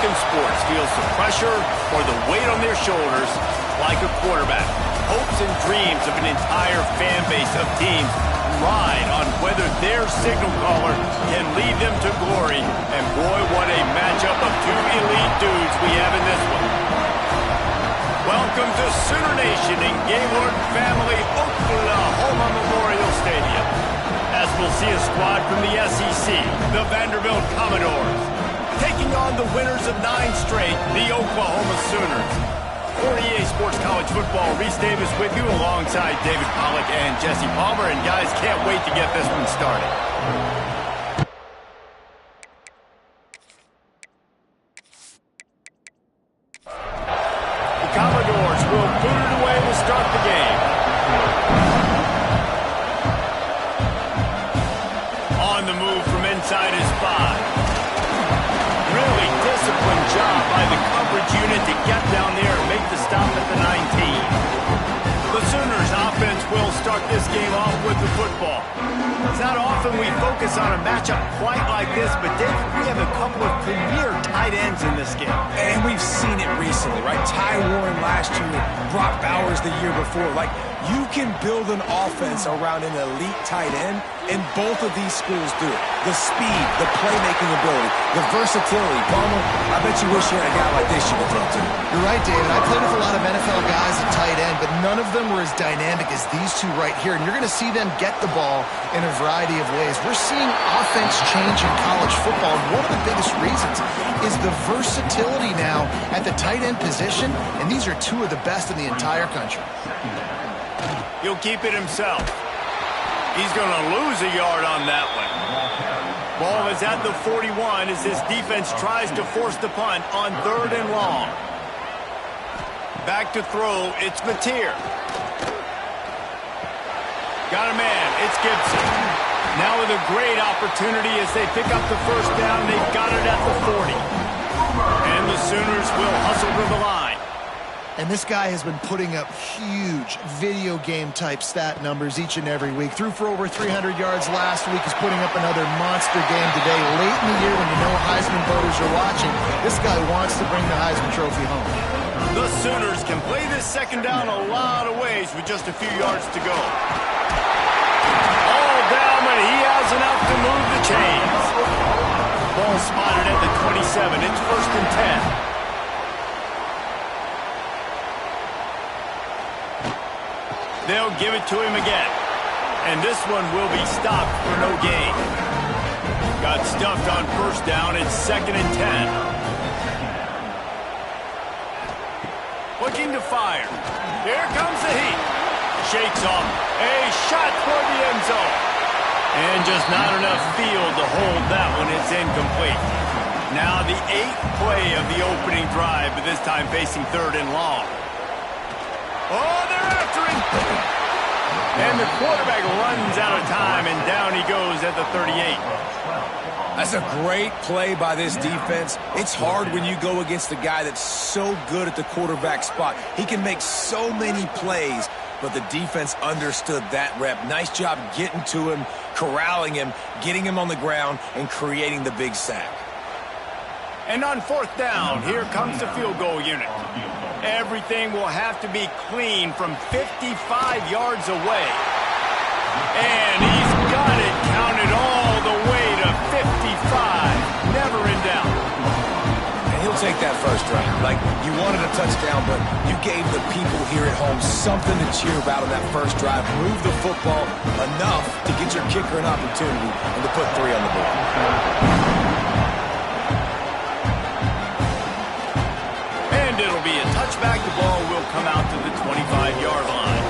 American sports feels the pressure or the weight on their shoulders like a quarterback. Hopes and dreams of an entire fan base of teams ride on whether their signal caller can lead them to glory. And boy, what a matchup of two elite dudes we have in this one. Welcome to Sooner Nation in Gaylord Family Oklahoma Memorial Stadium, as we'll see a squad from the SEC, the Vanderbilt Commodores, taking on the winners of 9 straight, the Oklahoma Sooners. For EA Sports College Football, Reese Davis with you alongside David Pollack and Jesse Palmer. And guys, can't wait to get this one started. The Commodores will boot it away to start the game. On the move from inside his 5. Really disciplined job by the coverage unit to get down there and make the stop at the 19. The Sooners offense will start this game off with the football. It's not often we focus on a matchup quite like this, but David, we have a couple of premier tight ends in this game. And we've seen it recently, right? Ty Warren last year, Brock Bowers the year before. Like, you can build an offense around an elite tight end, and both of these schools do it. The speed, the playmaking ability, the versatility. Palmer, I bet you wish you had a guy like this you could throw to. You're right, David. I played with a lot of NFL guys at tight end, but none of them were as dynamic as these two right here. And you're going to see them get the ball in a variety of ways. We're seeing offense change in college football, and one of the biggest reasons is the versatility now at the tight end position, and these are two of the best in the entire country. He'll keep it himself. He's going to lose a yard on that one. Ball is at the 41 as this defense tries to force the punt on 3rd and long. Back to throw, it's Mateer. Got a man, it's Gibson. Now with a great opportunity as they pick up the first down, they've got it at the 40. And the Sooners will hustle to the line. And this guy has been putting up huge video game type stat numbers each and every week. Threw for over 300 yards last week. He's putting up another monster game today. Late in the year when you know Heisman voters are watching, this guy wants to bring the Heisman Trophy home. The Sooners can play this second down a lot of ways with just a few yards to go. All down, but he has enough to move the chains. Ball spotted at the 27. It's 1st and 10. They'll give it to him again. And this one will be stopped for no gain. Got stuffed on 1st down. It's 2nd and 10. Looking to fire. Here comes the heat. Shakes off. A shot toward the end zone. And just not enough field to hold that one. It's incomplete. Now the 8th play of the opening drive, but this time facing 3rd and long. Oh, they're after him. And the quarterback runs out of time, and down he goes at the 38. That's a great play by this defense. It's hard when you go against a guy that's so good at the quarterback spot. He can make so many plays, but the defense understood that rep. Nice job getting to him, corralling him, getting him on the ground, and creating the big sack. And on 4th down, here comes the field goal unit. Everything will have to be clean from 55 yards away. And he's got it counted all the way to 55. Never in doubt. And he'll take that first drive. Like, you wanted a touchdown, but you gave the people here at home something to cheer about on that first drive. Move the football enough to get your kicker an opportunity and to put 3 on the board. Touchback, the ball will come out to the 25-yard line.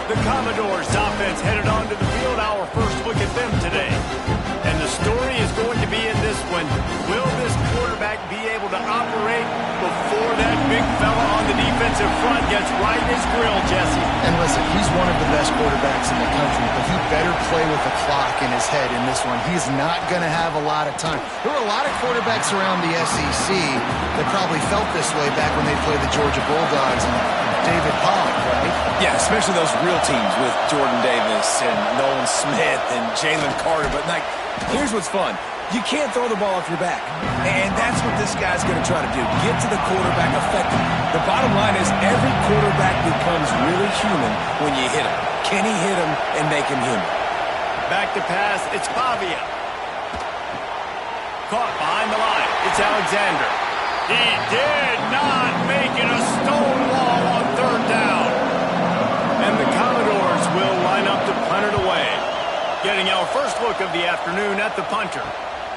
The Commodores offense headed onto the field. Our first look at them today. And the story is going to be in this one. Will this quarterback be able to operate before that big fella on the defensive front gets right in his grill, Jesse? And listen, he's one of the best quarterbacks in the country, but he better play with the clock in his head in this one. He's not going to have a lot of time. There were a lot of quarterbacks around the SEC that probably felt this way back when they played the Georgia Bulldogs and David Pollack, right? Yeah, especially those real teams with Jordan Davis and Nolan Smith and Jalen Carter. But, like, here's what's fun. You can't throw the ball off your back. And that's what this guy's going to try to do. Get to the quarterback effectively. The bottom line is every quarterback becomes really human when you hit him. Can he hit him and make him human? Back to pass, it's Pavia. Caught behind the line, it's Alexander. He did not make it a stone wall on third down. And the Commodores will line up to punt it away. Getting our first look of the afternoon at the punter.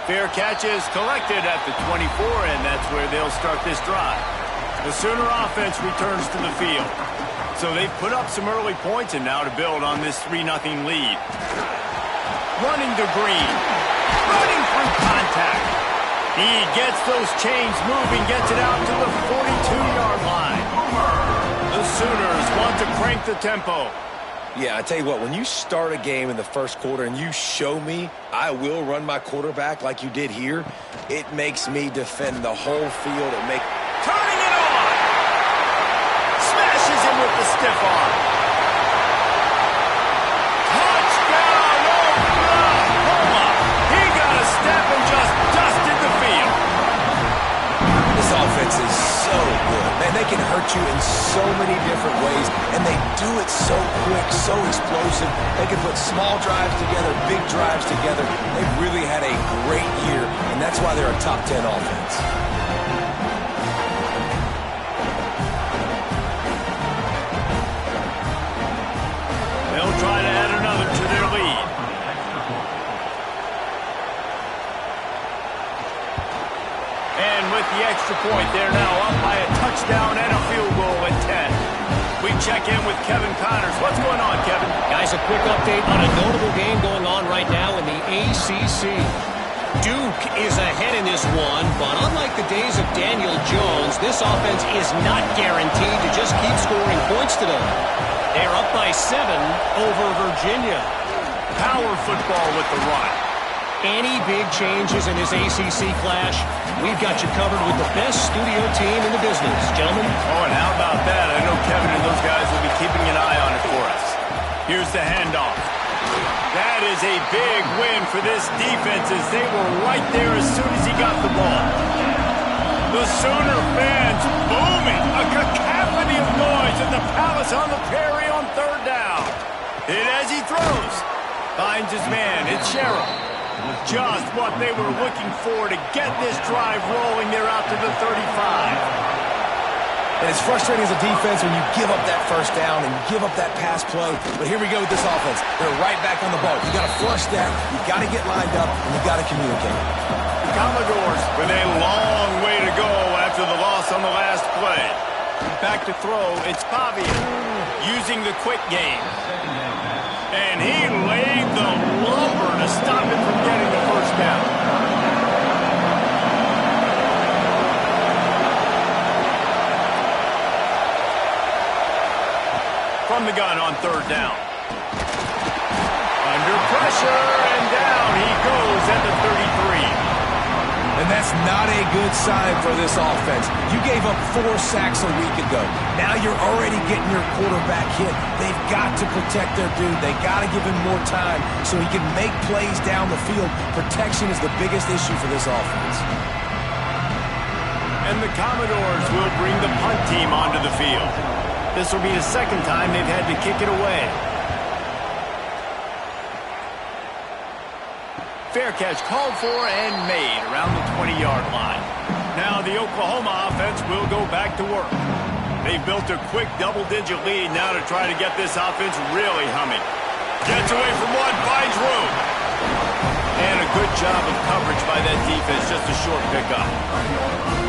Fair catch is collected at the 24, and that's where they'll start this drive. The Sooner offense returns to the field. So they've put up some early points, and now to build on this 3-0 lead. Running to Green. Running through contact. He gets those chains moving, gets it out to the 42-yard line. The Sooners want to crank the tempo. Yeah, I tell you what, when you start a game in the first quarter and you show me I will run my quarterback like you did here, it makes me defend the whole field. Turning it on! Smashes him with the stiff arm. Touchdown, Oklahoma! He got a step and just dusted the field. This offense is so good. Man, they can hurt you in so many different ways, and they do it so quick, so explosive. They can put small drives together, big drives together. They've really had a great year, and that's why they're a top 10 offense. They'll try to add another to their lead. And with the extra point, they're now up by a touchdown and a field goal at 10. We check in with Kevin Connors. What's going on, Kevin? Guys, a quick update on a notable game going on right now in the ACC. Duke is ahead in this one, but unlike the days of Daniel Jones, this offense is not guaranteed to just keep scoring points today. They're up by 7 over Virginia. Power football with the run. Any big changes in this ACC clash, we've got you covered with the best studio team in the business, gentlemen. Oh, and how about that? I know Kevin and those guys will be keeping an eye on it for us. Here's the handoff. That is a big win for this defense as they were right there as soon as he got the ball. The Sooner fans booming. A cacophony of noise at the Palace on the Prairie on third down. Hit as he throws. Finds his man. It's Sherrill. Just what they were looking for to get this drive rolling. They're out to the 35. And it's frustrating as a defense when you give up that first down and you give up that pass play. But here we go with this offense. They're right back on the ball. You got to flush that. You got to get lined up, and you got to communicate. The Commodores with a long way to go after the loss on the last play. Back to throw. It's Pavia using the quick game. And he laid the lumber to stop him from getting the first down. From the gun on third down. Under pressure and down he goes at the 33. And that's not a good sign for this offense. You gave up 4 sacks a week ago. Now you're already getting your quarterback hit. They've got to protect their dude. They got to give him more time so he can make plays down the field. Protection is the biggest issue for this offense. And the Commodores will bring the punt team onto the field. This will be the second time they've had to kick it away. Fair catch called for and made around the 20-yard line. Now the Oklahoma offense will go back to work. They've built a quick double-digit lead now to try to get this offense really humming. Gets away from one, finds room. And a good job of coverage by that defense, just a short pickup.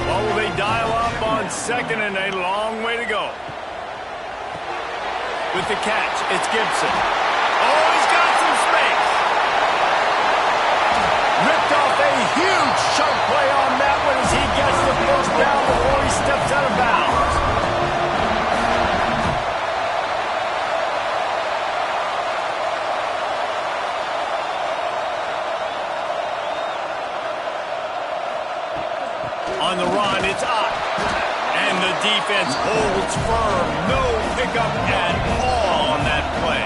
Well, will they dial up on second and a long way to go? With the catch, it's Gibson. Oh, he's got some space. Ripped off a huge chunk play on that one as he gets the first down before he steps out of bounds. On the run, it's up. And the defense holds firm. No pickup at all on that play.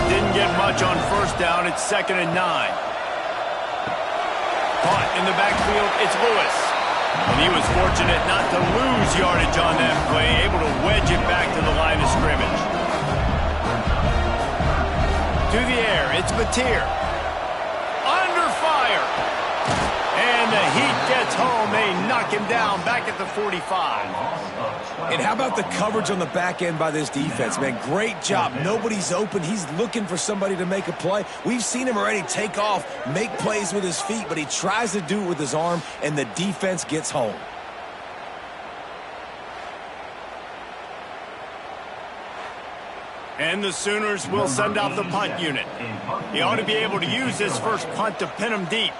Didn't get much on first down. It's 2nd and 9. Caught in the backfield, it's Lewis. And he was fortunate not to lose yardage on that play, able to wedge it back to the line of scrimmage. To the air, it's Mateer. Under fire. And the Heat gets home. They knock him down back at the 45. And how about the coverage on the back end by this defense, man? Great job. Nobody's open. He's looking for somebody to make a play. We've seen him already take off, make plays with his feet, but he tries to do it with his arm, and the defense gets home. And the Sooners will send out the punt unit. He ought to be able to use this first punt to pin him deep.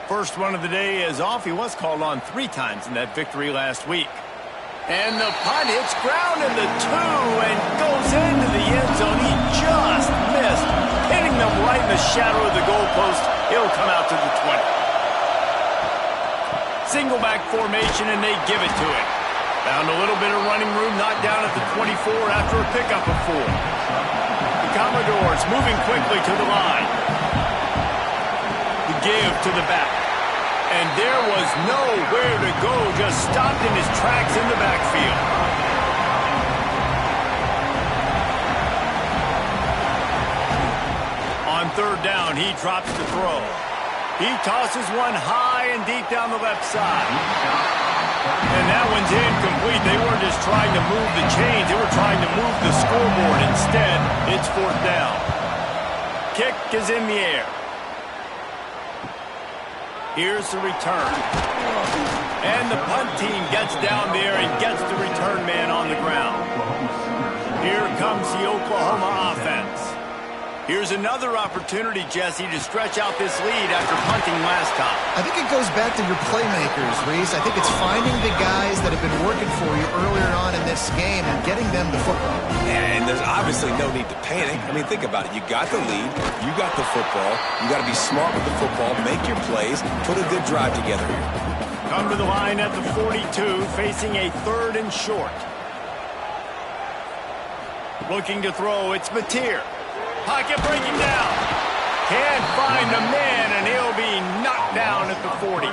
First one of the day is off. He was called on 3 times in that victory last week. And the punt hits ground in the 2 and goes into the end zone. He just missed, hitting them right in the shadow of the goalpost. He'll come out to the 20. Single back formation, and they give it to him. Found a little bit of running room, knocked down at the 24 after a pickup of 4. The Commodores moving quickly to the line. The give to the back. And there was nowhere to go, just stopped in his tracks in the backfield. On 3rd down, he drops to throw. He tosses one high and deep down the left side. And that one's incomplete. They weren't just trying to move the chains. They were trying to move the scoreboard. Instead, it's 4th down. Kick is in the air. Here's the return. And the punt team gets down there and gets the return man on the ground. Here comes the Oklahoma offense. Here's another opportunity, Jesse, to stretch out this lead after punting last time. I think it goes back to your playmakers, Reese. I think it's finding the guys that have been working for you earlier on in this game and getting them the football. And there's obviously no need to panic. I mean, think about it. You got the lead. You got the football. You got to be smart with the football, make your plays, put a good drive together here. Come to the line at the 42, facing a 3rd and short. Looking to throw, it's Mateer. Pocket breaking down. Can't find the man, and he'll be knocked down at the 40.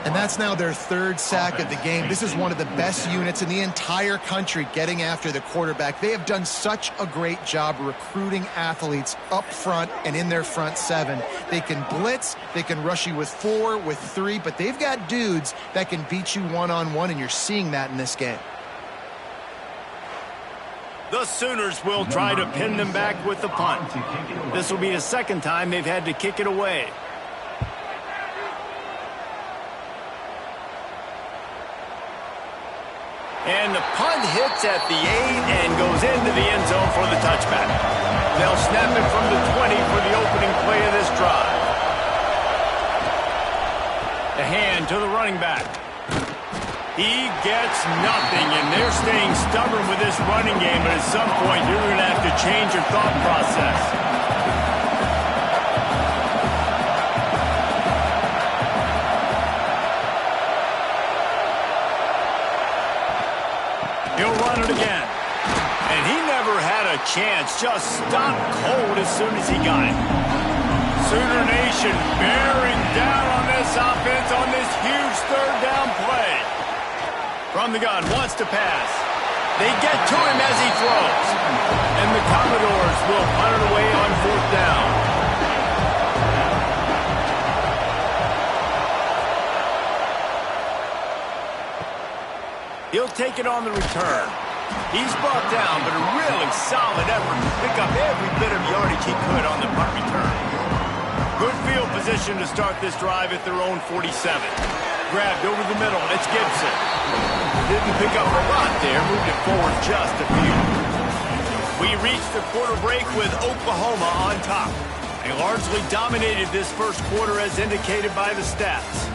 And that's now their 3rd sack of the game. This is one of the best units in the entire country getting after the quarterback. They have done such a great job recruiting athletes up front and in their front 7. They can blitz, they can rush you with 4, with 3, but they've got dudes that can beat you one-on-one, and you're seeing that in this game. The Sooners will try to pin them back with the punt. This will be the 2nd time they've had to kick it away. And the punt hits at the 8 and goes into the end zone for the touchback. They'll snap it from the 20 for the opening play of this drive. The hand to the running back. He gets nothing, and they're staying stubborn with this running game, but at some point you're going to have to change your thought process. He'll run it again. And he never had a chance, just stopped cold as soon as he got it. Sooner Nation bearing down on this offense on this huge 3rd down play. From the gun, wants to pass. They get to him as he throws. And the Commodores will punt it away on 4th down. He'll take it on the return. He's brought down, but a really solid effort to pick up every bit of yardage he could on the punt return. Good field position to start this drive at their own 47. Grabbed over the middle. It's Gibson. Didn't pick up a lot there. Moved it forward just a few. We reached the quarter break with Oklahoma on top. They largely dominated this first quarter as indicated by the stats.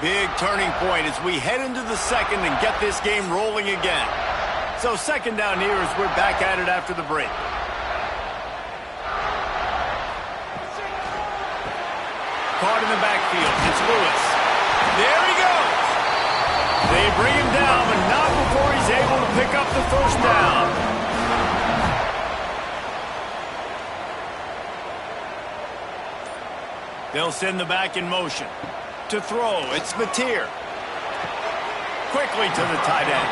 Big turning point as we head into the 2nd and get this game rolling again. So 2nd down here as we're back at it after the break. Caught in the backfield. It's Lewis. There he goes. They bring him down, but not before he's able to pick up the first down. They'll send the back in motion. To throw, it's Mateer. Quickly to the tight end.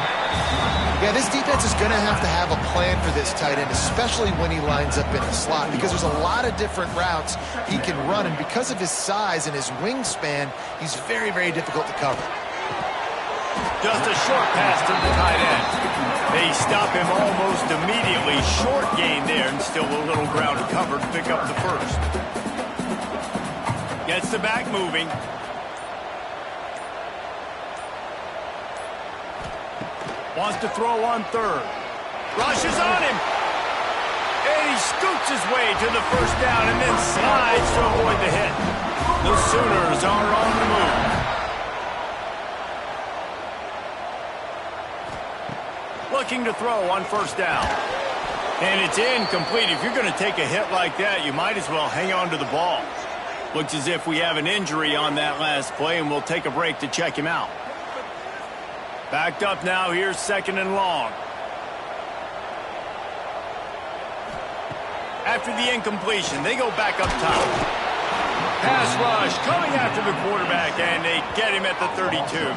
Yeah, this defense is going to have a plan for this tight end, especially when he lines up in the slot, because there's a lot of different routes he can run, and because of his size and his wingspan, he's very, very difficult to cover. Just a short pass to the tight end. They stop him almost immediately. Short gain there, and still a little ground covered to pick up the first. Gets the back moving. Wants to throw on third. Rushes on him. And he scoots his way to the first down and then slides to avoid the hit. The Sooners are on the move. Looking to throw on first down. And it's incomplete. If you're going to take a hit like that, you might as well hang on to the ball. Looks as if we have an injury on that last play, and we'll take a break to check him out. Backed up now, here's 2nd and long. After the incompletion, they go back up top. Pass rush coming after the quarterback, and they get him at the 32.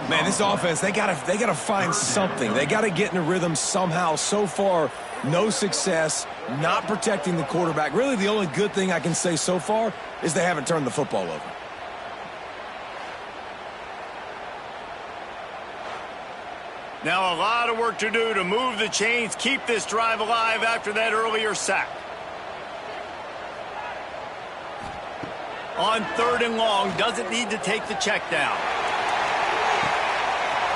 Man, this offense, they gotta find something. They gotta get in a rhythm somehow. So far, no success, not protecting the quarterback. Really, the only good thing I can say so far is they haven't turned the football over. Now a lot of work to do to move the chains, keep this drive alive after that earlier sack. On 3rd and long, doesn't need to take the check down.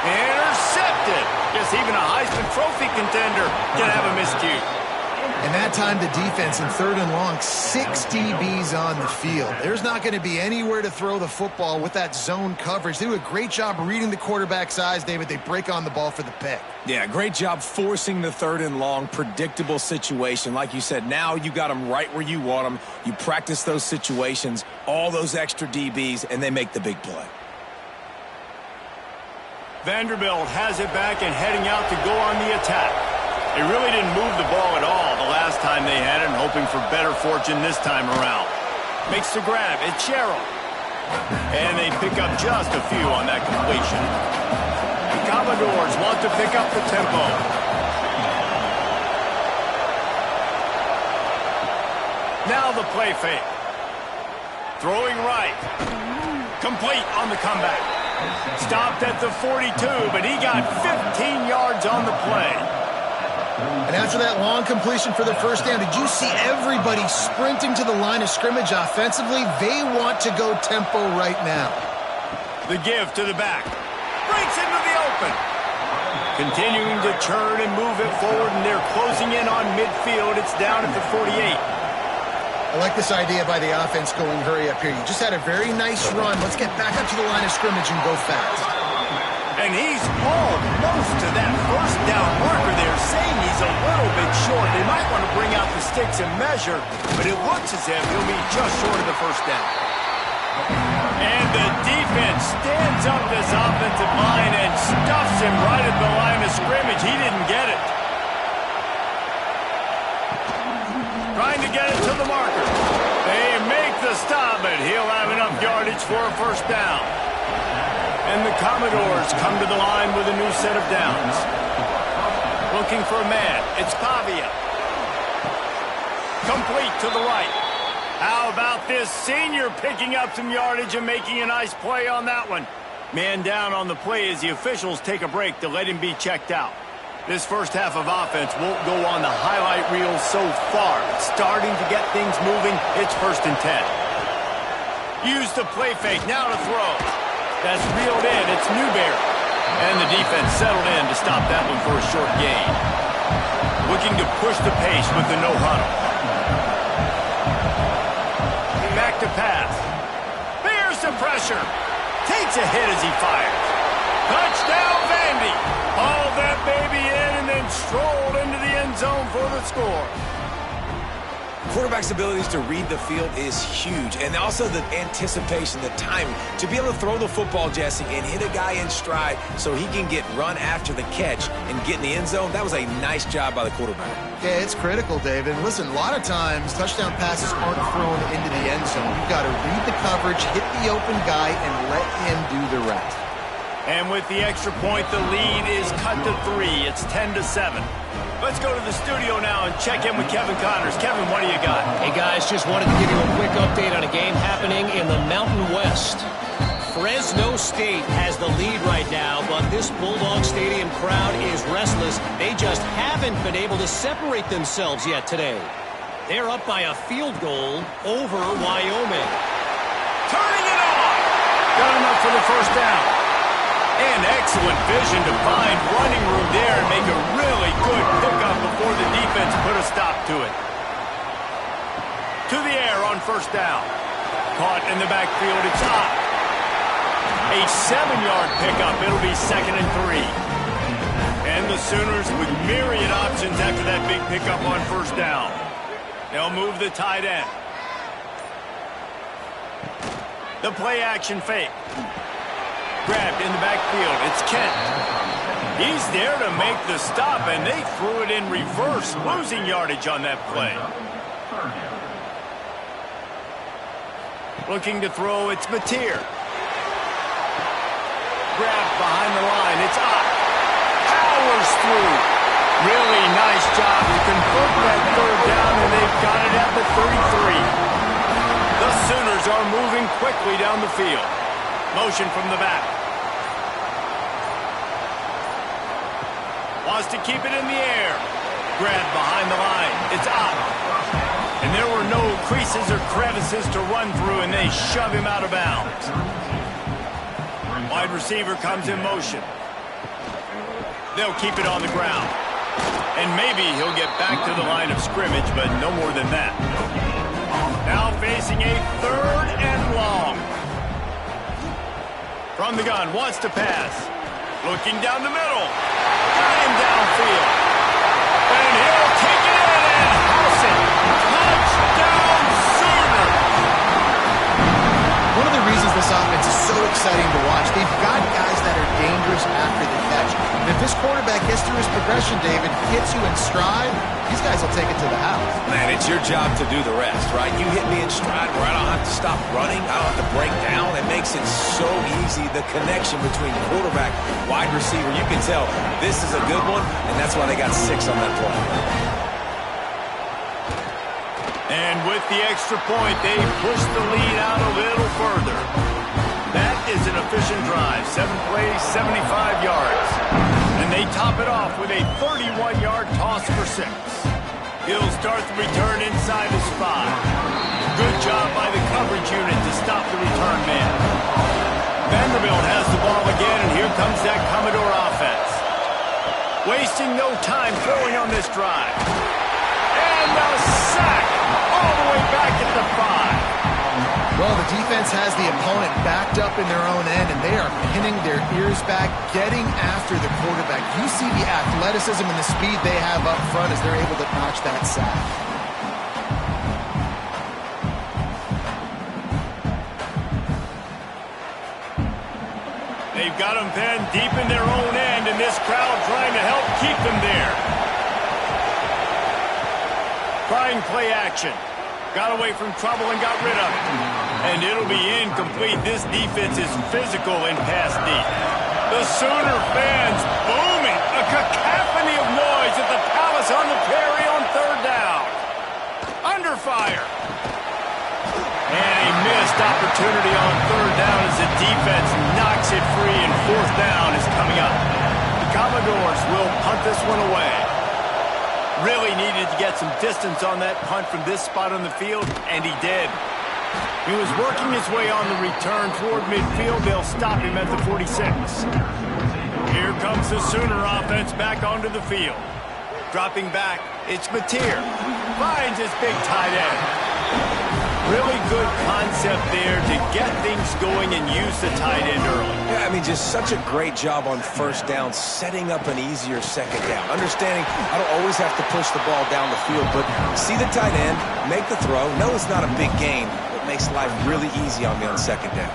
Intercepted. Guess even a Heisman Trophy contender can have a miscue. And that time the defense in 3rd and long, 6 DBs on the field. There's not going to be anywhere to throw the football with that zone coverage. They do a great job reading the quarterback's eyes, David. They break on the ball for the pick. Yeah, great job forcing the 3rd and long, predictable situation. Like you said, now you got them right where you want them. You practice those situations, all those extra DBs, and they make the big play. Vanderbilt has it back and heading out to go on the attack. They really didn't move the ball at all the last time they had it, and hoping for better fortune this time around. Makes the grab. It's Sherrill. And they pick up just a few on that completion. The Commodores want to pick up the tempo. Now the play fake. Throwing right. Complete on the comeback. Stopped at the 42, but he got 15 yards on the play. And after that long completion for the first down, did you see everybody sprinting to the line of scrimmage offensively? They want to go tempo right now. The give to the back. Breaks into the open. Continuing to turn and move it forward, and they're closing in on midfield. It's down at the 48. I like this idea by the offense going hurry up here. You just had a very nice run. Let's get back up to the line of scrimmage and go fast. And he's almost to that first down marker there, saying he's a little bit short. They might want to bring out the sticks and measure, but it looks as if he'll be just short of the first down. And the defense stands up this offensive line and stuffs him right at the line of scrimmage. He didn't get it. Trying to get it to the marker. They make the stop, but he'll have enough yardage for a first down. And the Commodores come to the line with a new set of downs. Looking for a man. It's Pavia. Complete to the right. How about this senior picking up some yardage and making a nice play on that one? Man down on the play as the officials take a break to let him be checked out. This first half of offense won't go on the highlight reel so far. It's starting to get things moving. It's 1st and 10. Use the play fake. Now to throw. That's reeled in. It's Newberry. And the defense settled in to stop that one for a short gain. Looking to push the pace with the no-huddle. Back to pass. Bears the pressure. Takes a hit as he fires. Touchdown, Vandy. Hauled that baby in and then strolled into the end zone for the score. Quarterback's abilities to read the field is huge, and also the anticipation, the timing. To be able to throw the football, Jesse, and hit a guy in stride so he can get run after the catch and get in the end zone, that was a nice job by the quarterback. Yeah, it's critical, David. Listen, a lot of times touchdown passes aren't thrown into the end zone. You've got to read the coverage, hit the open guy, and let him do the rest. And with the extra point, the lead is cut to 3. It's 10-7. Let's go to the studio now and check in with Kevin Connors. Kevin, what do you got? Hey, guys, just wanted to give you a quick update on a game happening in the Mountain West. Fresno State has the lead right now, but this Bulldog Stadium crowd is restless. They just haven't been able to separate themselves yet today. They're up by a field goal over Wyoming. Turning it on! Got enough for the first down. And excellent vision to find running room there and make a really good pickup before the defense put a stop to it. To the air on first down. Caught in the backfield, it's up. A 7-yard pickup. It'll be 2nd and 3. And the Sooners with myriad options after that big pickup on first down. They'll move the tight end. The play action fake. Grabbed in the backfield. It's Kent. He's there to make the stop, and they threw it in reverse, losing yardage on that play. Looking to throw, it's Mateer. Grabbed behind the line. It's up. Powers through. Really nice job to convert that third down, and they've got it at the 33. The Sooners are moving quickly down the field. Motion from the back. Wants to keep it in the air. Grab behind the line. It's up. And there were no creases or crevices to run through, and they shove him out of bounds. Wide receiver comes in motion. They'll keep it on the ground. And maybe he'll get back to the line of scrimmage, but no more than that. Now facing a 3rd and long. From the gun, wants to pass. Looking down the middle. Got him downfield. And he'll take it in and house it. Touchdown, Sooners! One of the reasons this offense is so exciting to watch, they've got guys that are dangerous after the catch. And if this quarterback gets through his progression, David, hits you in stride, these guys will take it to the house. Man, it's your job to do the rest, right? You hit me in stride where I don't have to stop running. I don't have to break down. It makes it so easy, the connection between quarterback, wide receiver. You can tell this is a good one, and that's why they got 6 on that play. And with the extra point, they push the lead out a little further. That is an efficient drive. 7 plays, 75 yards. And they top it off with a 31-yard toss for 6. He'll start the return inside the spot. Good job by the coverage unit to stop the return man. Vanderbilt has the ball again, and here comes that Commodore offense. Wasting no time throwing on this drive. And the sack all the way back at the 5. Well, the defense has the opponent backed up in their own end, and they are pinning their ears back, getting after the quarterback. You see the athleticism and the speed they have up front as they're able to notch that sack. They've got them pinned deep in their own end, and this crowd trying to help keep them there. Trying play action. Got away from trouble and got rid of it. And it'll be incomplete. This defense is physical and pass deep. The Sooner fans booming. A cacophony of noise at the Palace on the Prairie on 3rd down. Under fire. And a missed opportunity on 3rd down as the defense knocks it free, and 4th down is coming up. The Commodores will punt this one away. Really needed to get some distance on that punt from this spot on the field, and he did. He was working his way on the return toward midfield. They'll stop him at the 46. Here comes the Sooner offense back onto the field. Dropping back, it's Mateer. Finds his big tight end. Really good concept there to get things going and use the tight end early. Yeah, I mean, just such a great job on first down, setting up an easier second down. Understanding I don't always have to push the ball down the field, but see the tight end, make the throw. No, it's not a big gain, but makes life really easy on me on second down.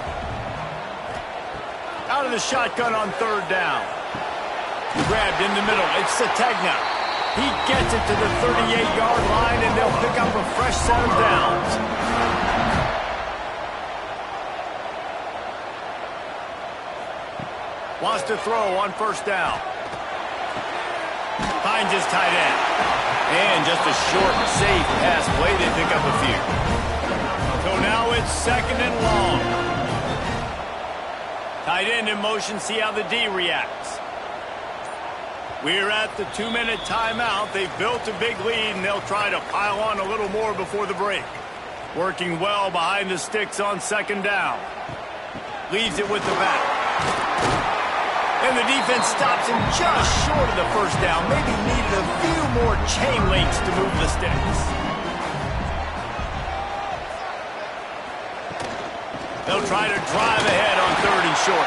Out of the shotgun on third down. Grabbed in the middle. It's Sategna. He gets it to the 38-yard line, and they'll pick up a fresh set of downs. Wants to throw on first down. Finds his tight end. And just a short, safe pass play. They pick up a few. So now it's second and long. Tight end in motion. See how the D reacts. We're at the 2-minute timeout. They've built a big lead, and they'll try to pile on a little more before the break. Working well behind the sticks on second down. Leaves it with the back. And the defense stops him just short of the first down. Maybe needed a few more chain links to move the sticks. They'll try to drive ahead on third and short.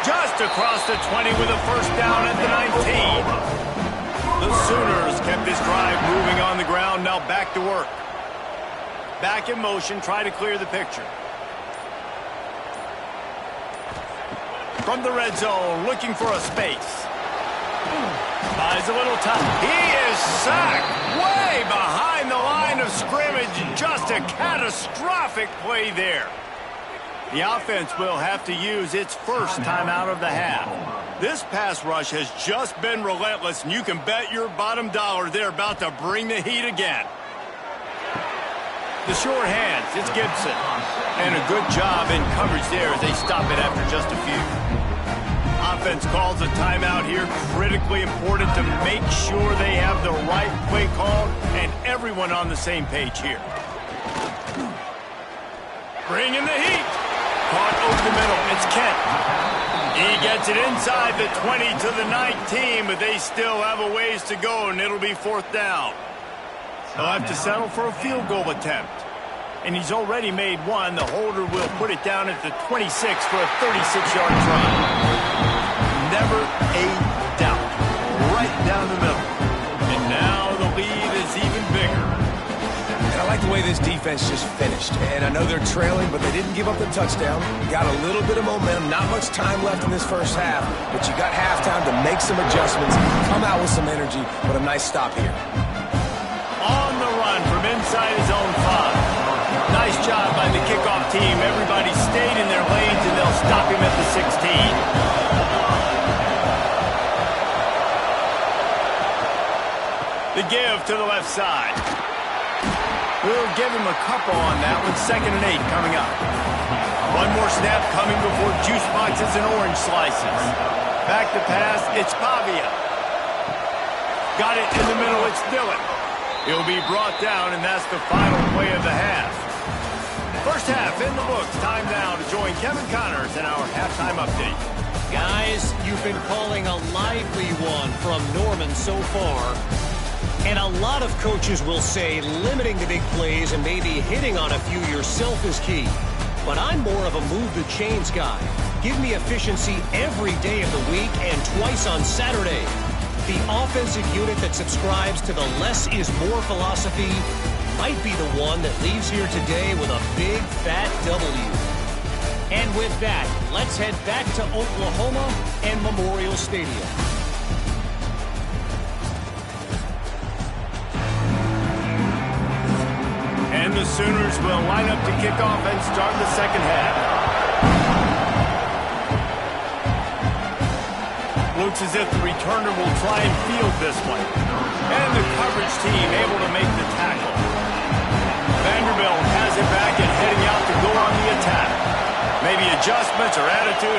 Just across the 20 with a first down at the 19. The Sooners kept this drive moving on the ground. Now back to work. Back in motion, try to clear the picture. From the red zone, looking for a space. Buys a little time. He is sacked way behind the line of scrimmage. Just a catastrophic play there. The offense will have to use its first timeout of the half. This pass rush has just been relentless, and you can bet your bottom dollar they're about to bring the heat again. The short hands, it's Gibson. And a good job in coverage there as they stop it after just a few. Offense calls a timeout here. Critically important to make sure they have the right play call and everyone on the same page here. Bring in the heat. Caught over the middle. It's Kent. He gets it inside the 20 to the 19, but they still have a ways to go, and it'll be fourth down. They'll have to settle for a field goal attempt. And he's already made one. The holder will put it down at the 26 for a 36-yard try. Never a doubt. Right down the middle. And now the lead is even bigger. And I like the way this defense just finished. And I know they're trailing, but they didn't give up the touchdown. Got a little bit of momentum. Not much time left in this first half, but you got halftime to make some adjustments, come out with some energy, but a nice stop here. On the run from inside his own 5. Nice job by the kickoff team. Everybody stayed in their lanes, and they'll stop him at the 16. The give to the left side. We'll give him a couple on that one. 2nd and 8 coming up. One more snap coming before juice boxes and orange slices. Back to pass. It's Pavia. Got it in the middle. It's Dillon. He'll be brought down, and that's the final play of the half. First half in the books. Time now to join Kevin Connors in our halftime update. Guys, you've been calling a lively one from Norman so far. And a lot of coaches will say limiting the big plays and maybe hitting on a few yourself is key. But I'm more of a move the chains guy. Give me efficiency every day of the week and twice on Saturday. The offensive unit that subscribes to the less is more philosophy might be the one that leaves here today with a big fat W. And with that, let's head back to Oklahoma and Memorial Stadium. And the Sooners will line up to kick off and start the second half. Looks as if the returner will try and field this one. And the coverage team able to make the tackle. Vanderbilt has it back and heading out to go on the attack. Maybe adjustments or attitude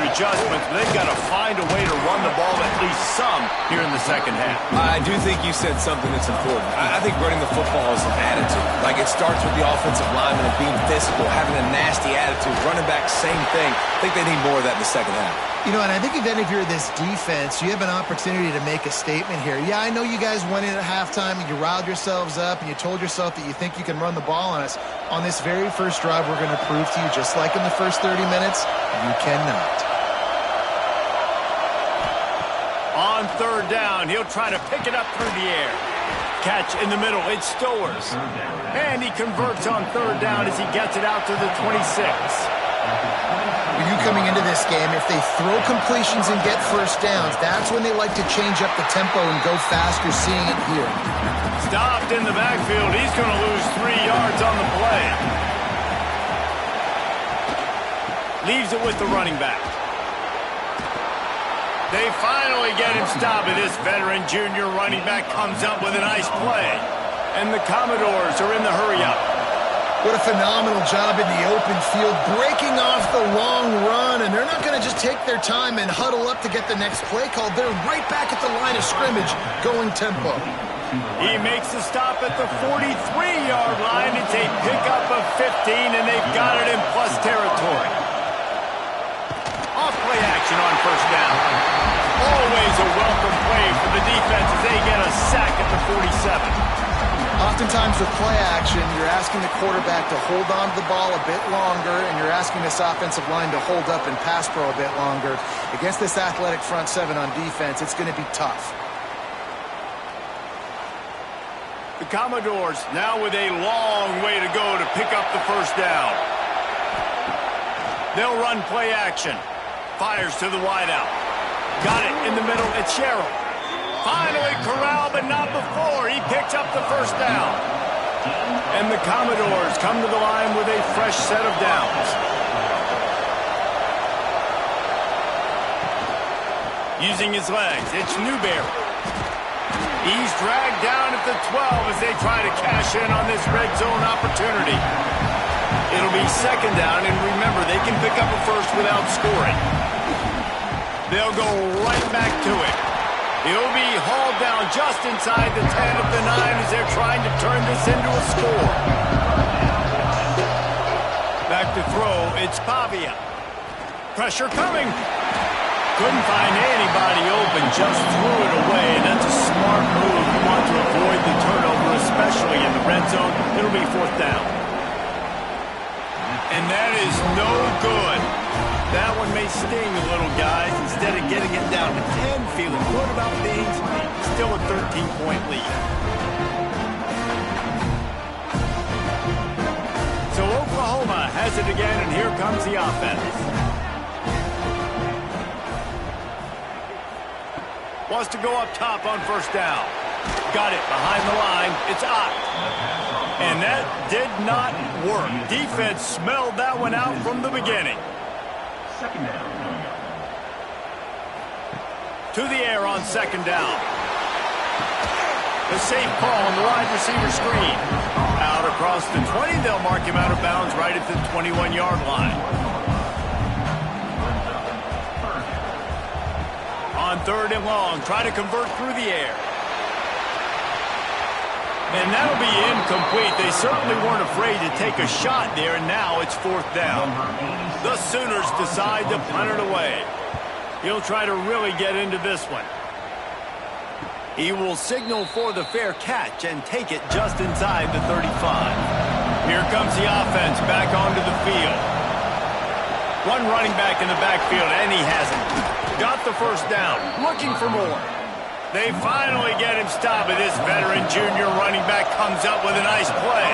adjustments, but they've got to find a way to run the ball at least some here in the second half. I do think you said something that's important. I think running the football is an attitude. Like, it starts with the offensive lineman and being physical, having a nasty attitude. Running back, same thing. I think they need more of that in the second half. You know, and I think if any of you are this defense, you have an opportunity to make a statement here. Yeah, I know you guys went in at halftime and you riled yourselves up and you told yourself that you think you can run the ball on us. On this very first drive, we're going to prove to you, just like in the first 30 minutes, you cannot. On third down, he'll try to pick it up through the air. Catch in the middle, it's Stowers. And he converts on third down as he gets it out to the 26. For you coming into this game, if they throw completions and get first downs, that's when they like to change up the tempo and go fast. You're seeing it here. Stopped in the backfield. He's going to lose 3 yards on the play. Leaves it with the running back. They finally get him stopped, and this veteran junior running back comes up with a nice play. And the Commodores are in the hurry-up. What a phenomenal job in the open field, breaking off the long run, and they're not going to just take their time and huddle up to get the next play called. They're right back at the line of scrimmage, going tempo. He makes the stop at the 43-yard line. It's a pickup of 15, and they've got it in plus territory. Off play action on first down. Always a welcome play for the defense as they get a sack at the 47. Oftentimes with play action, you're asking the quarterback to hold on to the ball a bit longer, and you're asking this offensive line to hold up and pass pro a bit longer. Against this athletic front seven on defense, it's going to be tough. The Commodores now with a long way to go to pick up the first down. They'll run play action. Fires to the wideout. Got it in the middle. It's Sherrill. Finally corralled, but not before. He picks up the first down. And the Commodores come to the line with a fresh set of downs. Using his legs, it's Newberry. He's dragged down at the 12 as they try to cash in on this red zone opportunity. It'll be second down, and remember, they can pick up a first without scoring. They'll go right back to it. He'll be hauled down just inside the 10 of the 9 as they're trying to turn this into a score. Back to throw, it's Pavia. Pressure coming. Couldn't find anybody open, just threw it away. And that's a smart move. You want to avoid the turnover, especially in the red zone. It'll be fourth down. And that is no good. That one may sting a little, guys. Instead of getting it down to 10, feeling good about things, still a 13-point lead. So Oklahoma has it again, and here comes the offense. Wants to go up top on first down. Got it behind the line. It's Ott. And that did not work. Defense smelled that one out from the beginning. Second down. To the air on second down. The safe call on the wide receiver screen. Out across the 20. They'll mark him out of bounds right at the 21-yard line. On third and long. Try to convert through the air. And that'll be incomplete. They certainly weren't afraid to take a shot there, and now it's fourth down. The Sooners decide to punt it away. He'll try to really get into this one. He will signal for the fair catch and take it just inside the 35. Here comes the offense back onto the field. One running back in the backfield, and he hasn't. Got the first down, looking for more. They finally get him stopped, and this veteran junior running back comes up with a nice play.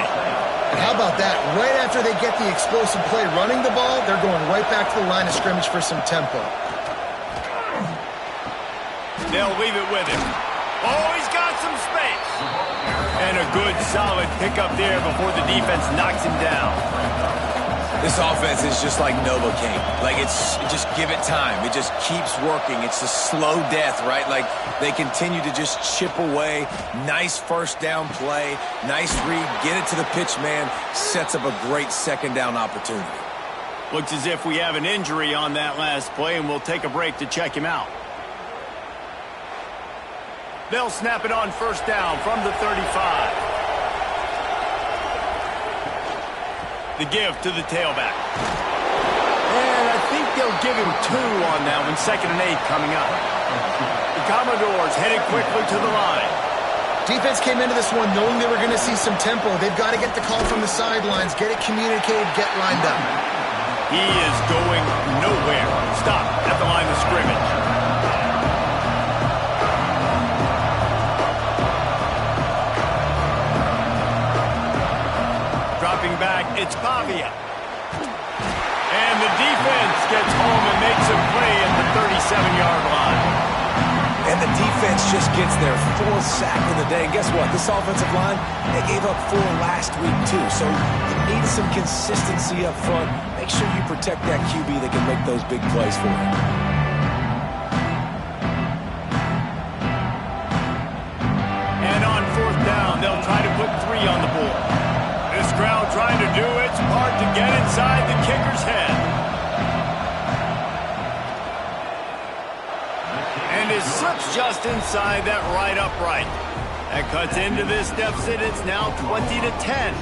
And how about that? Right after they get the explosive play running the ball, they're going right back to the line of scrimmage for some tempo. They'll leave it with him. Oh, he's got some space. And a good, solid pickup there before the defense knocks him down. This offense is just like Novocaine. Like, just give it time. It just keeps working. It's a slow death, right? Like, they continue to just chip away. Nice first down play. Nice read. Get it to the pitch man. Sets up a great second down opportunity. Looks as if we have an injury on that last play, and we'll take a break to check him out. They'll snap it on first down from the 35. The give to the tailback. And I think they'll They'll give him 2 on that one, 2nd and 8 coming up. The Commodores headed quickly to the line. Defense came into this one knowing they were going to see some tempo. They've got to get the call from the sidelines, get it communicated, get lined up. He is going nowhere. Stop at the line of scrimmage. Dropping back, it's Pavia. And the defense gets home and makes a play at the 37-yard line. And the defense just gets their 4th sack of the day. And guess what? This offensive line, they gave up 4 last week, too. So you need some consistency up front. Make sure you protect that QB that can make those big plays for you. And on 4th down, they'll try to put 3 on the board. This crowd trying to do its part to get inside the kicker's head. And it slips just inside that right upright. That cuts into this deficit. It's now 20-10.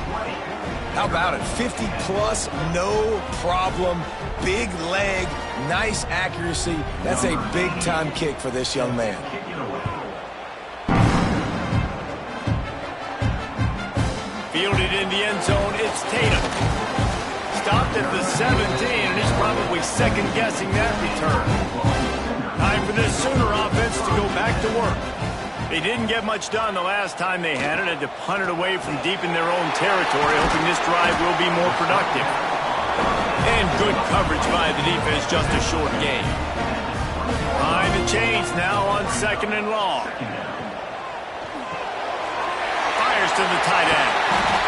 How about it? 50-plus, no problem. Big leg, nice accuracy. That's a big-time kick for this young man. Fielded in the end zone, it's Tatum. Stopped at the 17, and he's probably second-guessing that return. Time for this Sooner offense to go back to work. They didn't get much done the last time they had it. Had to punt it away from deep in their own territory, hoping this drive will be more productive. And good coverage by the defense, just a short gain. Behind the chains now on 2nd and long. Fires to the tight end.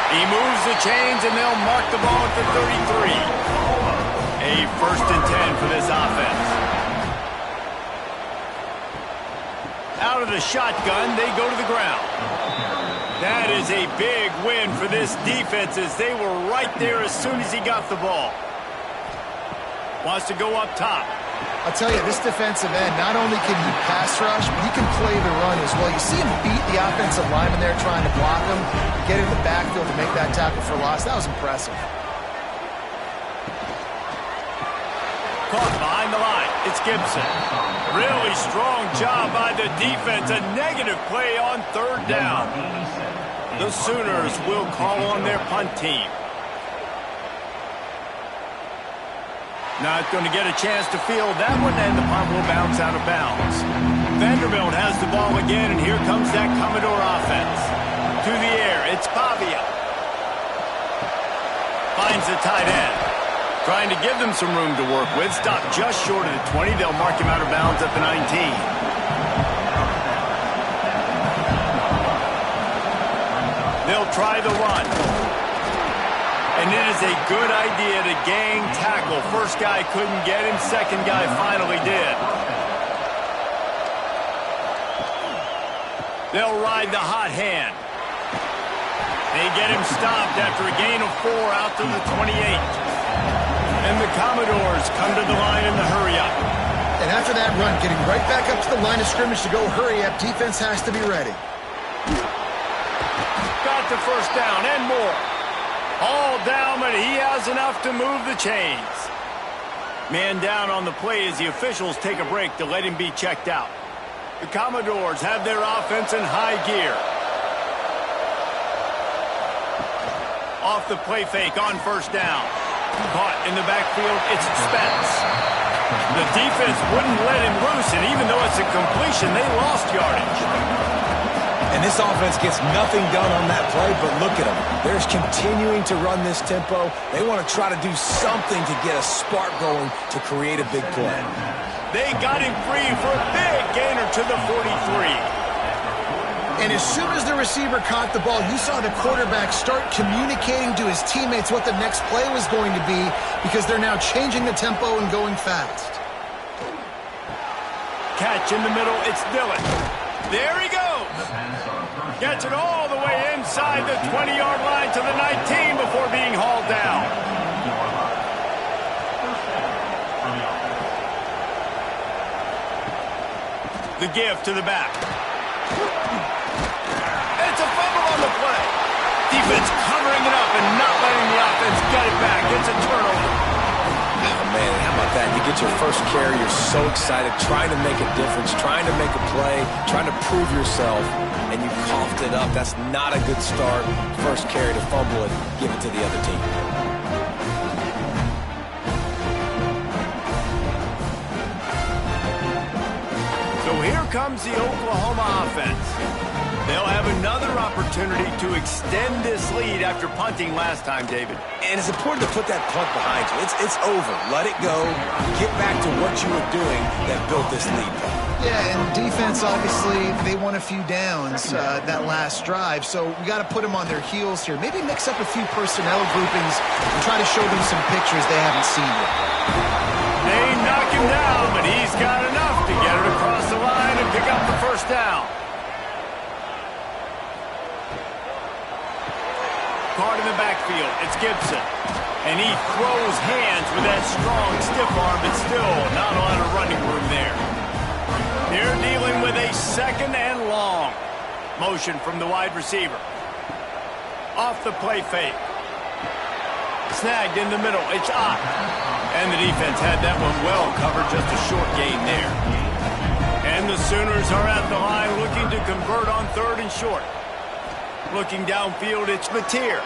He moves the chains, and they'll mark the ball at the 33. A 1st and 10 for this offense. Out of the shotgun, they go to the ground. That is a big win for this defense as they were right there as soon as he got the ball. Wants to go up top. I'll tell you, this defensive end, not only can he pass rush, but he can play the run as well. You see him beat the offensive lineman there trying to block him, get in the backfield to make that tackle for loss. That was impressive. Caught behind the line. It's Gibson. Really strong job by the defense. A negative play on 3rd down. The Sooners will call on their punt team. Not going to get a chance to field that one, and the punt will bounce out of bounds. Vanderbilt has the ball again, and here comes that Commodore offense. To the air, it's Pavia. Finds the tight end. Trying to give them some room to work with. Stopped just short of the 20. They'll mark him out of bounds at the 19. They'll try the run. And it is a good idea to gang tackle. First guy couldn't get him. Second guy finally did. They'll ride the hot hand. They get him stopped after a gain of 4 out to the 28. And the Commodores come to the line in the hurry-up. And after that run, getting right back up to the line of scrimmage to go hurry-up, defense has to be ready. Got the 1st down and more. All down, but he has enough to move the chains. Man down on the play as the officials take a break to let him be checked out. The Commodores have their offense in high gear. Off the play fake on 1st down. Caught in the backfield, it's Spence. The defense wouldn't let him loose, and even though it's a completion, they lost yardage. And this offense gets nothing done on that play, but look at them. They're continuing to run this tempo. They want to try to do something to get a spark going to create a big play. They got him free for a big gainer to the 43. And as soon as the receiver caught the ball, you saw the quarterback start communicating to his teammates what the next play was going to be because they're now changing the tempo and going fast. Catch in the middle, it's Dillon. There he goes. Gets it all the way inside the 20-yard line to the 19 before being hauled down. The give to the back. It's a fumble on the play. Defense covering it up and not letting the offense get it back. It's a turnover. Oh, man, how about that. You get your first carry, you're so excited, trying to make a difference, trying to make a play, trying to prove yourself, and you coughed it up. That's not a good start. First carry to fumble it, give it to the other team. So here comes the Oklahoma offense. They'll have another opportunity to extend this lead after punting last time, David. And it's important to put that punt behind you. It's over. Let it go. Get back to what you were doing that built this lead. Yeah, and defense, obviously, they won a few downs that last drive, so we got to put them on their heels here. Maybe mix up a few personnel groupings and try to show them some pictures they haven't seen yet. They knock him down, but he's got enough to get it across the line and pick up the first down. Caught in the backfield, it's Gibson. And he throws hands with that strong, stiff arm, but still not a lot of running room there. They're dealing with a second and long. Motion from the wide receiver. Off the play fake. Snagged in the middle, it's up. And the defense had that one well covered, just a short gain there. And the Sooners are at the line looking to convert on third and short. Looking downfield, it's Mateer.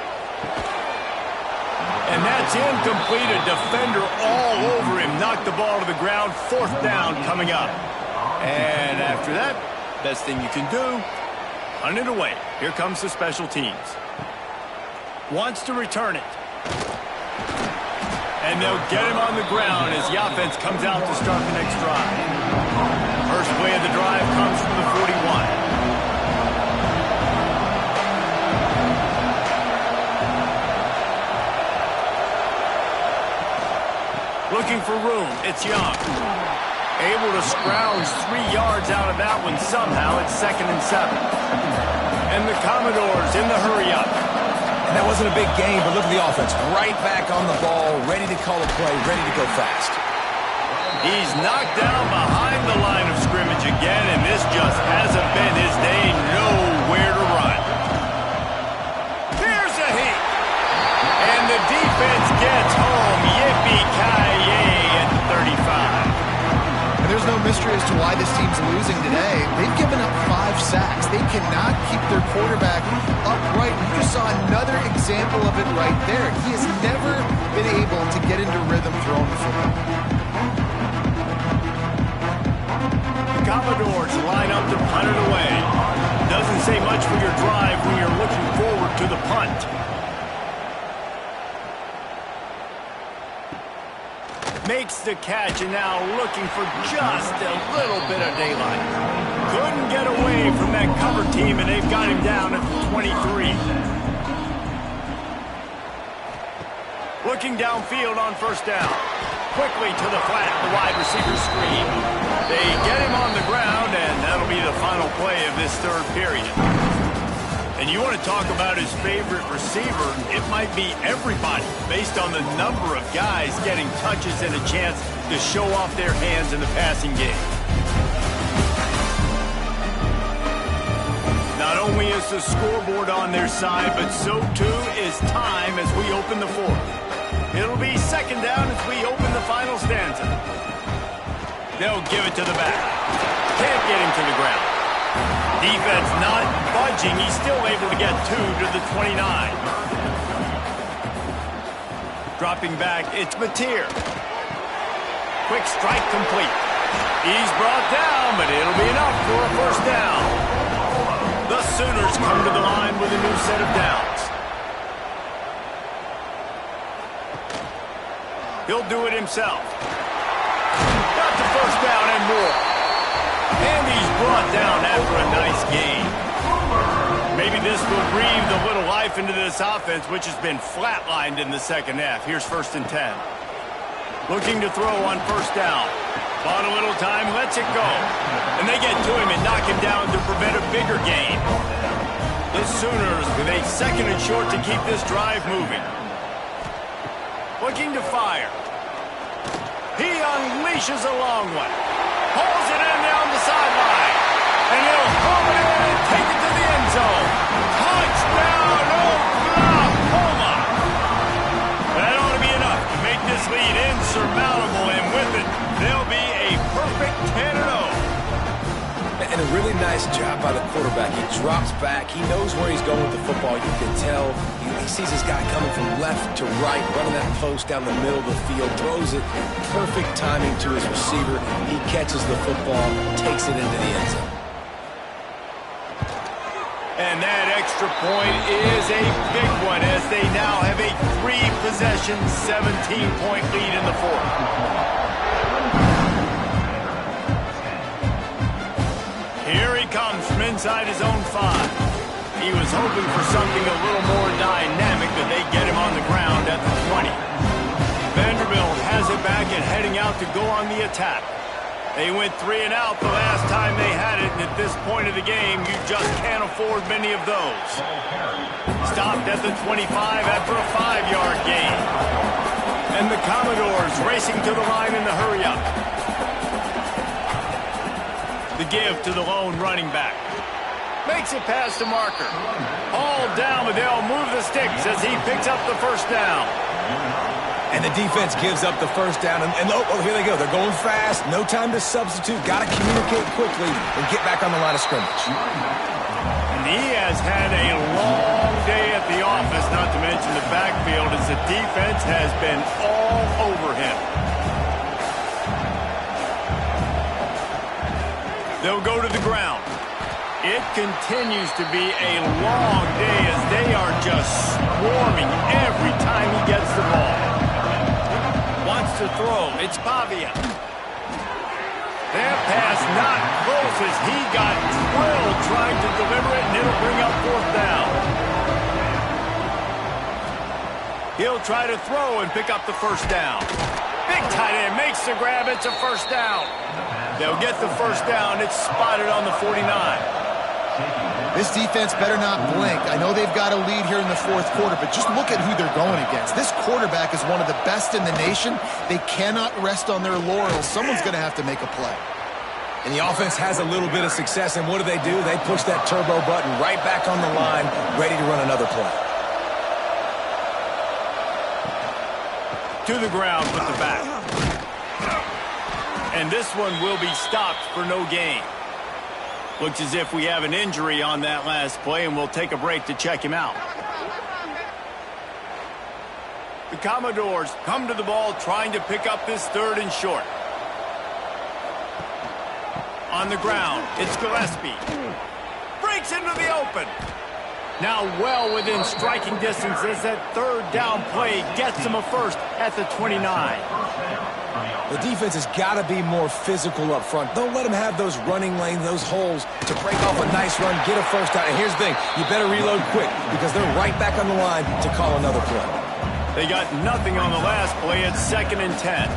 And that's incomplete. A defender all over him. Knocked the ball to the ground. Fourth down coming up. And after that, best thing you can do, hunt it away. Here comes the special teams. Wants to return it. And they'll get him on the ground as the offense comes out to start the next drive. First play of the drive comes from the 41. Looking for room, it's Young. Able to scrounge 3 yards out of that one somehow. It's 2nd and 7. And the Commodores in the hurry-up. And that wasn't a big game, but look at the offense. Right back on the ball, ready to call a play, ready to go fast. He's knocked down behind the line of scrimmage again, and this just hasn't been his day. Nowhere to run. Here's a heat. And the defense gets home. Yippee-ki-yay at 35. And there's no mystery as to why this team's losing today. They've given up 5 sacks. They cannot keep their quarterback upright. You just saw another example of it right there. He has never been able to get into rhythm throwing the football. The Commodores line up to punt it away. Doesn't say much for your drive when you're looking forward to the punt. Makes the catch and now looking for just a little bit of daylight. Couldn't get away from that cover team, and they've got him down at the 23. Looking downfield on first down. Quickly to the flat, the wide receiver screen. They get him on the ground, and that'll be the final play of this third period. And you want to talk about his favorite receiver, it might be everybody, based on the number of guys getting touches and a chance to show off their hands in the passing game. Not only is the scoreboard on their side, but so too is time as we open the fourth. It'll be second down as we open the final stanza. They'll give it to the back. Can't get him to the ground. Defense not budging. He's still able to get 2 to the 29. Dropping back, it's Mateer. Quick strike complete. He's brought down, but it'll be enough for a first down. The Sooners come to the line with a new set of downs. He'll do it himself. Got the first down and more. And he's brought down after a nice gain. Maybe this will breathe a little life into this offense, which has been flatlined in the second half. Here's 1st and 10. Looking to throw on first down. Bought a little time, lets it go. And they get to him and knock him down to prevent a bigger gain. The Sooners with a 2nd and short to keep this drive moving. Looking to fire. He unleashes a long one. Pulls it in down the sideline. And he'll throw it in and take it to the end zone. Touchdown, Oklahoma! That ought to be enough to make this lead insurmountable. And with He drops back. He knows where he's going with the football. You can tell. He sees his guy coming from left to right, running that post down the middle of the field, throws it, perfect timing to his receiver. He catches the football, takes it into the end zone. And that extra point is a big one as they now have a 3-possession, 17-point lead in the fourth. Here he comes from inside his own 5. He was hoping for something a little more dynamic, but they get him on the ground at the 20. Vanderbilt has it back and heading out to go on the attack. They went 3 and out the last time they had it, and at this point of the game, you just can't afford many of those. Stopped at the 25 after a 5-yard gain. And the Commodores racing to the line in the hurry-up. The give to the lone running back. Makes it past the marker. All down, but they'll move the sticks as he picks up the first down. And the defense gives up the first down. And oh, here they go. They're going fast. No time to substitute. Got to communicate quickly and get back on the line of scrimmage. And he has had a long day at the office, not to mention the backfield, as the defense has been all over him. They'll go to the ground. It continues to be a long day as they are just swarming every time he gets the ball. Wants to throw. It's Pavia. That pass not close as he got drilled trying to deliver it, and it'll bring up 4th down. He'll try to throw and pick up the first down. Big tight end makes the grab. It's a first down. They'll get the first down. It's spotted on the 49. This defense better not blink. I know they've got a lead here in the fourth quarter, but just look at who they're going against. This quarterback is one of the best in the nation. They cannot rest on their laurels. Someone's going to have to make a play. And the offense has a little bit of success, and what do? They push that turbo button right back on the line, ready to run another play. To the ground with the back. And this one will be stopped for no gain. Looks as if we have an injury on that last play, and we'll take a break to check him out. The Commodores come to the ball trying to pick up this 3rd and short. On the ground, it's Gillespie. Breaks into the open. Now well within striking distance as that 3rd down play gets him a first at the 29. The defense has got to be more physical up front. Don't let them have those running lanes, those holes to break off a nice run, get a first down. And here's the thing, you better reload quick because they're right back on the line to call another play. They got nothing on the last play. It's 2nd and 10.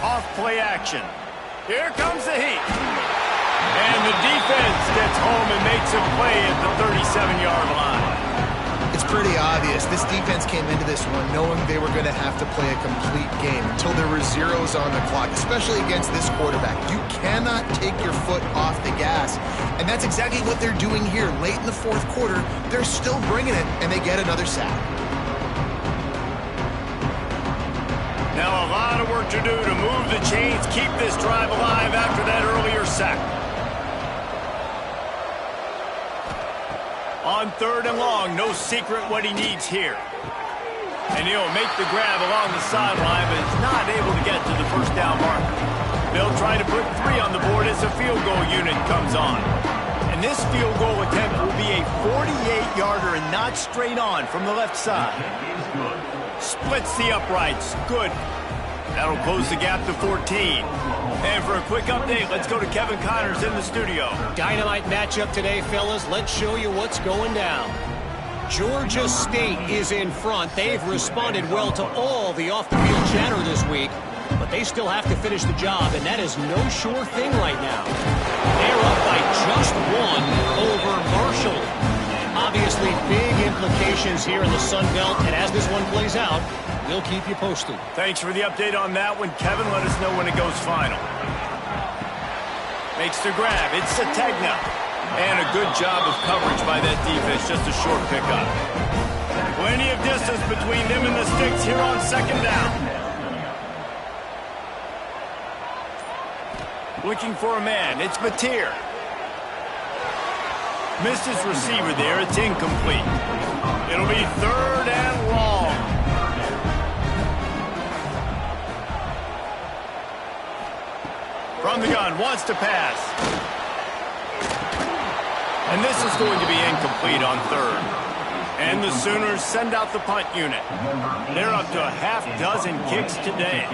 Off play action. Here comes the heat. And the defense gets home and makes a play at the 37-yard line. It's pretty obvious. This defense came into this one knowing they were going to have to play a complete game until there were zeros on the clock, especially against this quarterback. You cannot take your foot off the gas, and that's exactly what they're doing here. Late in the fourth quarter, they're still bringing it, and they get another sack. Now a lot of work to do to move the chains, keep this drive alive after that earlier sack. On 3rd and long, no secret what he needs here. And he'll make the grab along the sideline, but is not able to get to the first down marker. They'll try to put 3 on the board as the field goal unit comes on. And this field goal attempt will be a 48-yarder and not straight on from the left side. Splits the uprights. Good. That'll close the gap to 14. And for a quick update, let's go to Kevin Connors in the studio. Dynamite matchup today, fellas. Let's show you what's going down. Georgia State is in front. They've responded well to all the off-the-field chatter this week, but they still have to finish the job, and that is no sure thing right now. They're up by just 1 over Marshall. Obviously, big implications here in the Sun Belt, and as this one plays out, we'll keep you posted. Thanks for the update on that one, Kevin. Let us know when it goes final. Makes the grab. It's Sategna. And a good job of coverage by that defense. Just a short pickup. Plenty of distance between them and the sticks here on 2nd down. Looking for a man. It's Mateer. Missed his receiver there. It's incomplete. It'll be 3rd and long. From the gun, wants to pass. And this is going to be incomplete on 3rd. And the Sooners send out the punt unit. They're up to a half-dozen kicks today.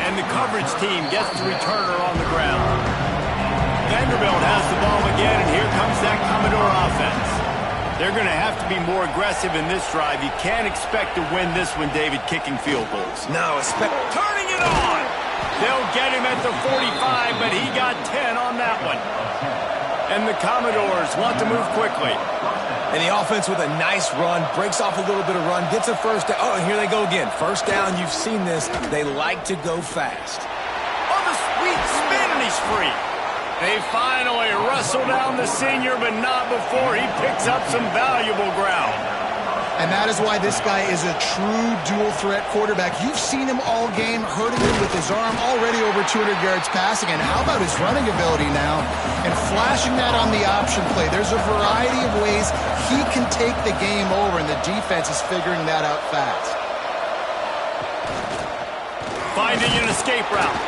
And the coverage team gets the returner on the ground. Vanderbilt has the ball again, and here comes that Commodore offense. They're going to have to be more aggressive in this drive. You can't expect to win this one, David, kicking field goals. No, turning it on! They'll get him at the 45, but he got 10 on that one. And the Commodores want to move quickly. And the offense with a nice run, breaks off a little bit of run, gets a first down. Oh, and here they go again. First down, you've seen this. They like to go fast. On the sweet spin, and he's free. They finally wrestle down the senior, but not before he picks up some valuable ground. And that is why this guy is a true dual-threat quarterback. You've seen him all game, hurting him with his arm, already over 200 yards passing. And how about his running ability now? And flashing that on the option play. There's a variety of ways he can take the game over, and the defense is figuring that out fast. Finding an escape route.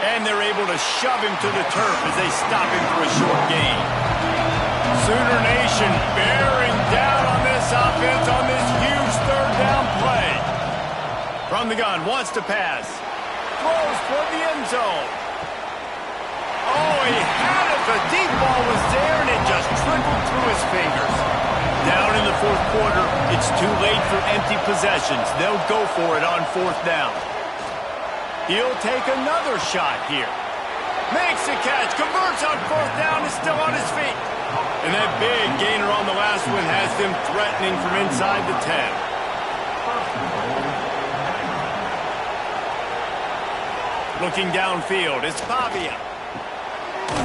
And they're able to shove him to the turf as they stop him for a short gain. Sooner Nation bearing down on this offense on this huge 3rd down play. From the gun, wants to pass. Throws toward the end zone. Oh, he had it. The deep ball was there, and it just trickled through his fingers. Down in the 4th quarter, it's too late for empty possessions. They'll go for it on 4th down. He'll take another shot here. Makes the catch, converts on 4th down, is still on his feet. And that big gainer on the last one has them threatening from inside the 10. Looking downfield, it's Pavia.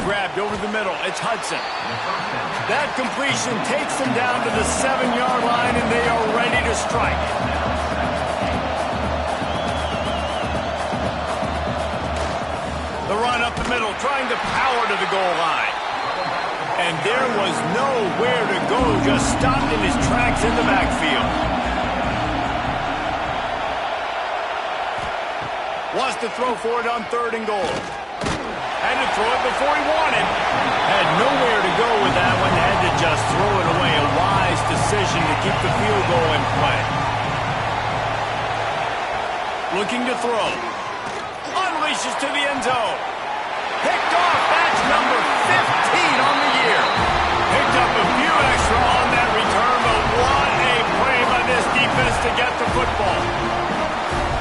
Grabbed over the middle, it's Hudson. That completion takes them down to the 7-yard line, and they are ready to strike. The run up the middle, trying to power to the goal line. And there was nowhere to go, just stopped in his tracks in the backfield. Wants to throw for it on 3rd and goal. Had to throw it before he wanted. Had nowhere to go with that one, had to just throw it away. A wise decision to keep the field goal in play. Looking to throw. Unleashes to the end zone. Picked off. That's number 15 on the year. Picked up a few extra on that return, but what a play by this defense to get the football.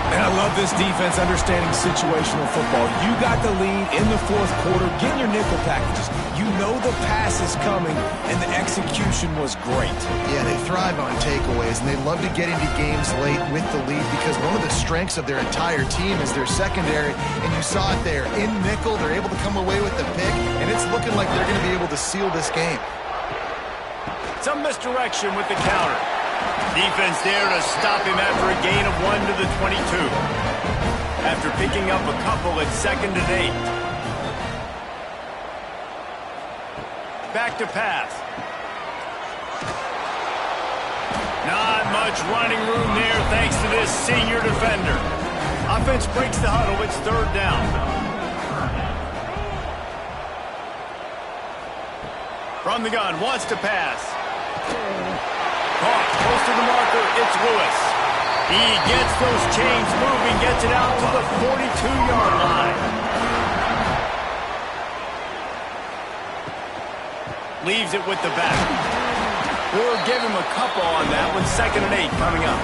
And I love this defense understanding situational football. You got the lead in the 4th quarter. Get your nickel packages. You know the pass is coming, and the execution was great. Yeah, they thrive on takeaways, and they love to get into games late with the lead because one of the strengths of their entire team is their secondary, and you saw it there. In nickel, they're able to come away with the pick, and it's looking like they're going to be able to seal this game. Some misdirection with the counter. Defense there to stop him after a gain of 1 to the 22. After picking up a couple at 2nd and 8. Back to pass. Not much running room there thanks to this senior defender. Offense breaks the huddle. It's 3rd down. From the gun, wants to pass. Caught close to the marker, it's Lewis. He gets those chains moving, gets it out to the 42-yard line. Leaves it with the back. We'll give him a couple on that one. 2nd and 8 coming up.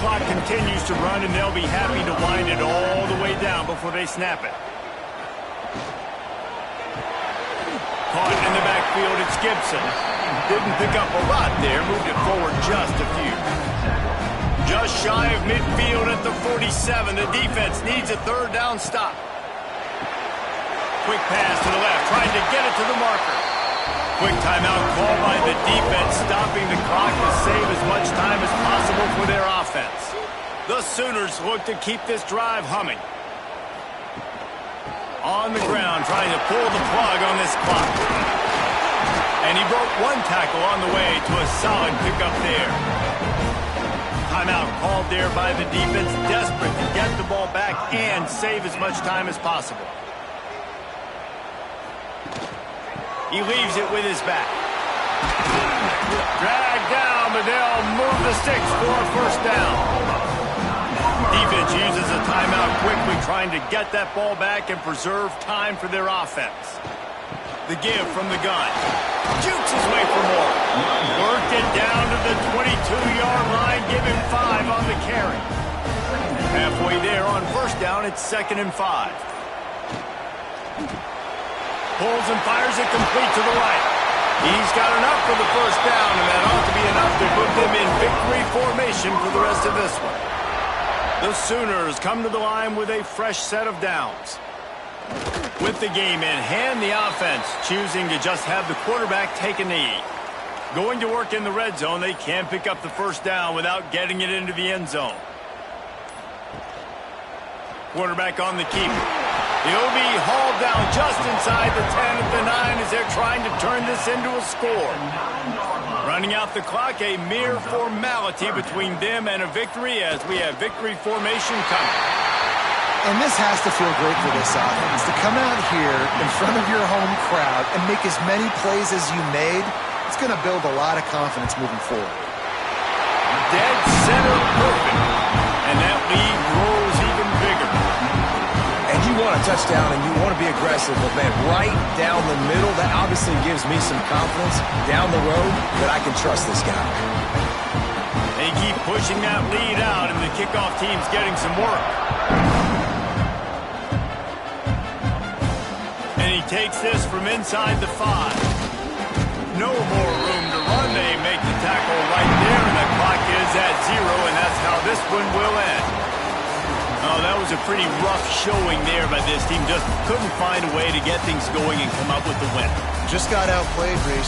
Clock continues to run, and they'll be happy to wind it all the way down before they snap it. Caught in the backfield, it's Gibson. Didn't pick up a lot there, moved it forward just a few. Just shy of midfield at the 47. The defense needs a 3rd down stop. Quick pass to the left, trying to get it to the marker. Quick timeout called by the defense, stopping the clock to save as much time as possible for their offense. The Sooners look to keep this drive humming. On the ground, trying to pull the plug on this clock. And he broke one tackle on the way to a solid pickup there. Timeout called there by the defense, desperate to get the ball back and save as much time as possible. He leaves it with his back. Dragged down, but they'll move the sticks for a first down. Defense uses a timeout quickly, trying to get that ball back and preserve time for their offense. The give from the gun. Jukes his way for more. Worked it down to the 22-yard line. Give him 5 on the carry. Halfway there on first down, it's 2nd and 5. Pulls and fires it complete to the right. He's got enough for the first down, and that ought to be enough to put them in victory formation for the rest of this one. The Sooners come to the line with a fresh set of downs. With the game in hand, the offense choosing to just have the quarterback take a knee. Going to work in the red zone, they can't pick up the first down without getting it into the end zone. Quarterback on the keeper. He'll be hauled down just inside the 10 at the 9 as they're trying to turn this into a score. Running out the clock, a mere formality between them and a victory as we have victory formation coming. And this has to feel great for this offense, to come out here in front of your home crowd and make as many plays as you made. It's going to build a lot of confidence moving forward. Dead center perfect. And that lead grows even bigger. And you want a touchdown and you want to be aggressive, but man, right down the middle, that obviously gives me some confidence down the road that I can trust this guy. They keep pushing that lead out, and the kickoff team's getting some work. And he takes this from inside the 5. No more room to run. They make the tackle right there, and the clock is at 0, and that's how this one will end. Oh, that was a pretty rough showing there by this team. Just couldn't find a way to get things going and come up with the win. Just got outplayed, Reese.